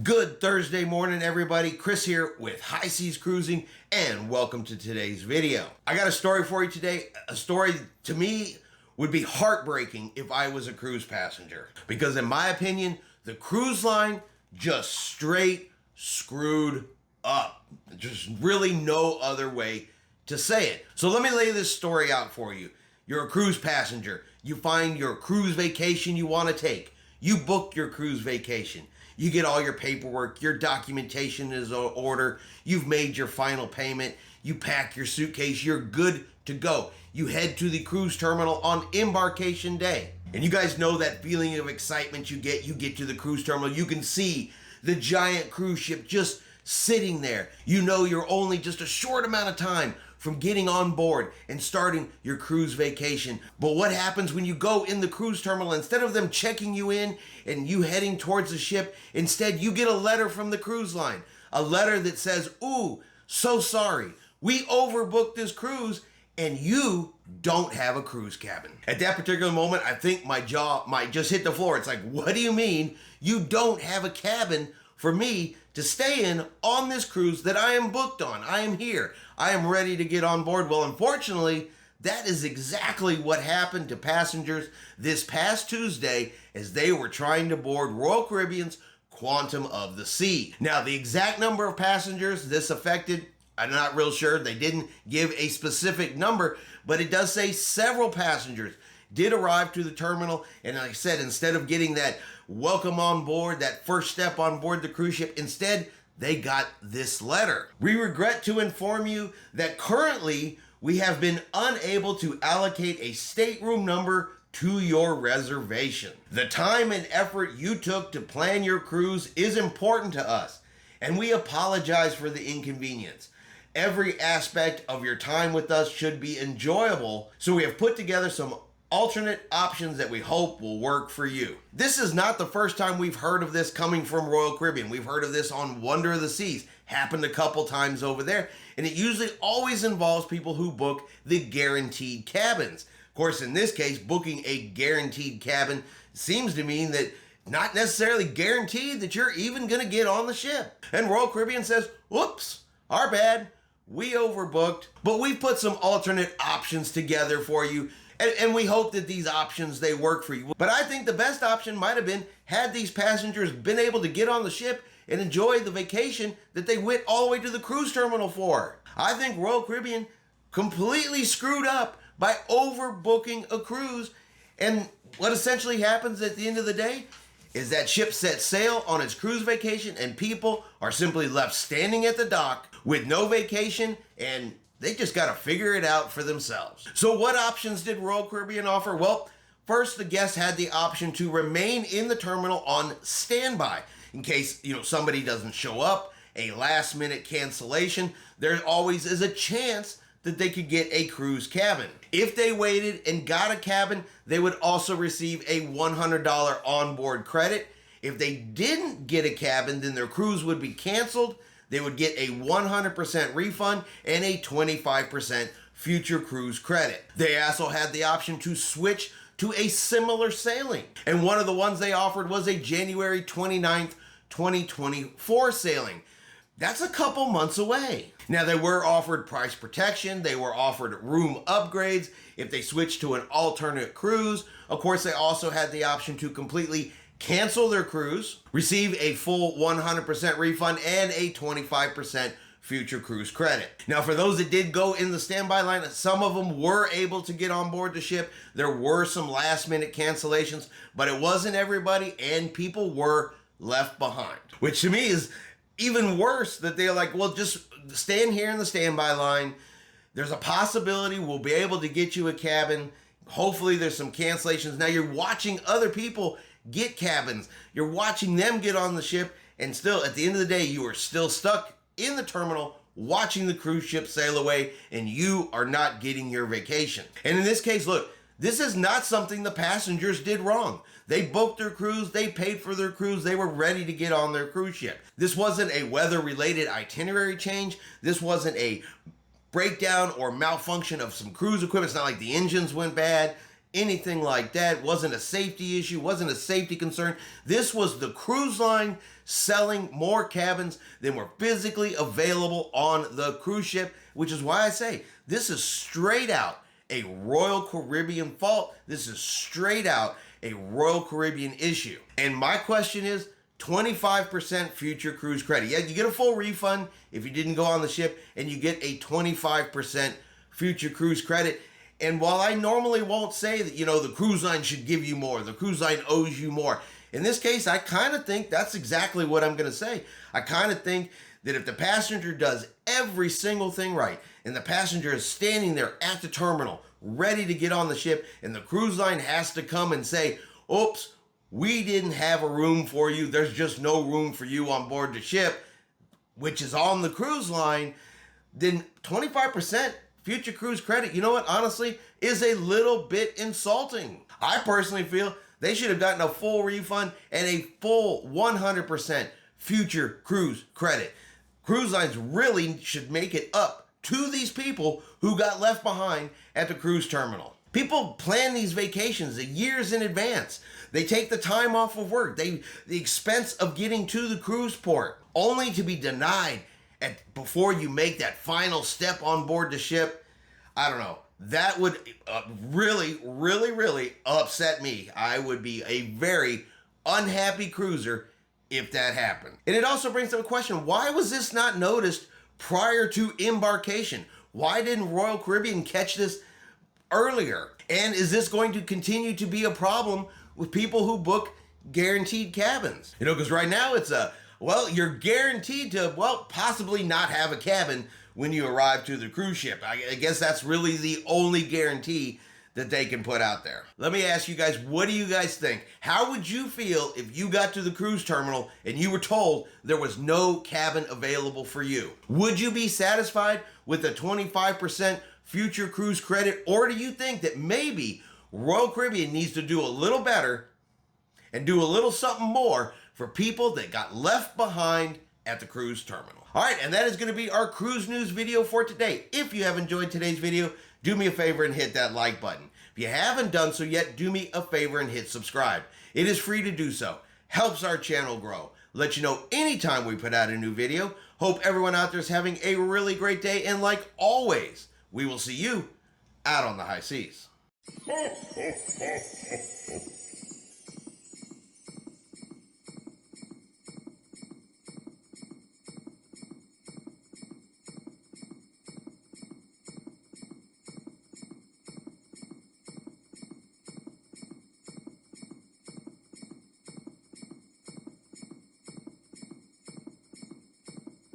Good Thursday morning, everybody. Chris here with High Seas Cruising, and welcome to today's video. I got a story for you today. A story to me would be heartbreaking if I was a cruise passenger, because in my opinion, the cruise line just straight screwed up. Just really no other way to say it. So let me lay this story out for you. You're a cruise passenger. You find your cruise vacation you want to take. You book your cruise vacation. You get all your paperwork, your documentation is in order, you've made your final payment, you pack your suitcase, you're good to go. You head to the cruise terminal on embarkation day. And you guys know that feeling of excitement you get to the cruise terminal. You can see the giant cruise ship just sitting there. You know you're only just a short amount of time from getting on board and starting your cruise vacation. But what happens when you go in the cruise terminal? Instead of them checking you in and you heading towards the ship, instead you get a letter from the cruise line. A letter that says, "Ooh, so sorry. We overbooked this cruise and you don't have a cruise cabin." At that particular moment, I think my jaw might just hit the floor. It's like, what do you mean you don't have a cabin for me to stay in on this cruise that I am booked on? I am here. I am ready to get on board. Well, unfortunately, that is exactly what happened to passengers this past Tuesday as they were trying to board Royal Caribbean's Quantum of the Sea. Now, the exact number of passengers this affected, I'm not real sure. They didn't give a specific number, but it does say several passengers did arrive to the terminal. And like I said, instead of getting that welcome on board, that first step on board the cruise ship, instead they got this letter. "We regret to inform you that currently we have been unable to allocate a stateroom number to your reservation. The time and effort you took to plan your cruise is important to us, and we apologize for the inconvenience. Every aspect of your time with us should be enjoyable, so we have put together some alternate options that we hope will work for you." This is not the first time we've heard of this coming from Royal Caribbean. We've heard of this on Wonder of the Seas. Happened a couple times over there. And it usually always involves people who book the guaranteed cabins. Of course, in this case, booking a guaranteed cabin seems to mean that not necessarily guaranteed that you're even going to get on the ship. And Royal Caribbean says, "Whoops, our bad. We overbooked, but we put some alternate options together for you. And we hope that these options, they work for you." But I think the best option might have been had these passengers been able to get on the ship and enjoy the vacation that they went all the way to the cruise terminal for. I think Royal Caribbean completely screwed up by overbooking a cruise. And what essentially happens at the end of the day is that ship sets sail on its cruise vacation and people are simply left standing at the dock with no vacation, and they just got to figure it out for themselves. So what options did Royal Caribbean offer? Well, first, the guests had the option to remain in the terminal on standby in case, somebody doesn't show up, a last minute cancellation. There always is a chance that they could get a cruise cabin. If they waited and got a cabin, they would also receive a $100 onboard credit. If they didn't get a cabin, then their cruise would be canceled. They would get a 100% refund and a 25% future cruise credit. They also had the option to switch to a similar sailing. And one of the ones they offered was a January 29th, 2024 sailing. That's a couple months away. Now, they were offered price protection. They were offered room upgrades if they switched to an alternate cruise. Of course, they also had the option to completely cancel their cruise, receive a full 100% refund, and a 25% future cruise credit. Now, for those that did go in the standby line, some of them were able to get on board the ship. There were some last minute cancellations, but it wasn't everybody, and people were left behind, which to me is even worse, that they're like, well, just stand here in the standby line. There's a possibility we'll be able to get you a cabin. Hopefully there's some cancellations. Now you're watching other people get cabins. You're watching them get on the ship, and still, at the end of the day, you are still stuck in the terminal watching the cruise ship sail away, and you are not getting your vacation. And in this case, look, this is not something the passengers did wrong. They booked their cruise, they paid for their cruise, they were ready to get on their cruise ship. This wasn't a weather-related itinerary change. This wasn't a breakdown or malfunction of some cruise equipment. It's not like the engines went bad. anything like that. It wasn't a safety issue, wasn't a safety concern. This was the cruise line selling more cabins than were physically available on the cruise ship, which is why I say this is straight out a Royal Caribbean fault. This is straight out a Royal Caribbean issue. And my question is, 25% future cruise credit. Yeah, you get a full refund if you didn't go on the ship, and you get a 25% future cruise credit. And while I normally won't say that, the cruise line should give you more, the cruise line owes you more, in this case, I kind of think that's exactly what I'm going to say. I kind of think that if the passenger does every single thing right, and the passenger is standing there at the terminal, ready to get on the ship, and the cruise line has to come and say, oops, we didn't have a room for you, there's just no room for you on board the ship, which is on the cruise line, then 25% future cruise credit, you know what, honestly, is a little bit insulting. I personally feel they should have gotten a full refund and a full 100% future cruise credit. Cruise lines really should make it up to these people who got left behind at the cruise terminal. People plan these vacations years in advance. They take the time off of work, the expense of getting to the cruise port, only to be denied before you make that final step on board the ship. I don't know. That would really, really, really upset me. I would be a very unhappy cruiser if that happened. And it also brings up a question, why was this not noticed prior to embarkation? Why didn't Royal Caribbean catch this earlier? And is this going to continue to be a problem with people who book guaranteed cabins? Because right now it's you're guaranteed to, possibly not have a cabin when you arrive to the cruise ship. I guess that's really the only guarantee that they can put out there. Let me ask you guys, what do you guys think? How would you feel if you got to the cruise terminal and you were told there was no cabin available for you? Would you be satisfied with the 25% future cruise credit, or do you think that maybe Royal Caribbean needs to do a little better and do a little something more for people that got left behind at the cruise terminal? All right, and that is going to be our cruise news video for today. If you have enjoyed today's video, do me a favor and hit that like button. If you haven't done so yet, do me a favor and hit subscribe. It is free to do so. Helps our channel grow. Let you know anytime we put out a new video. Hope everyone out there is having a really great day, and like always, we will see you out on the high seas.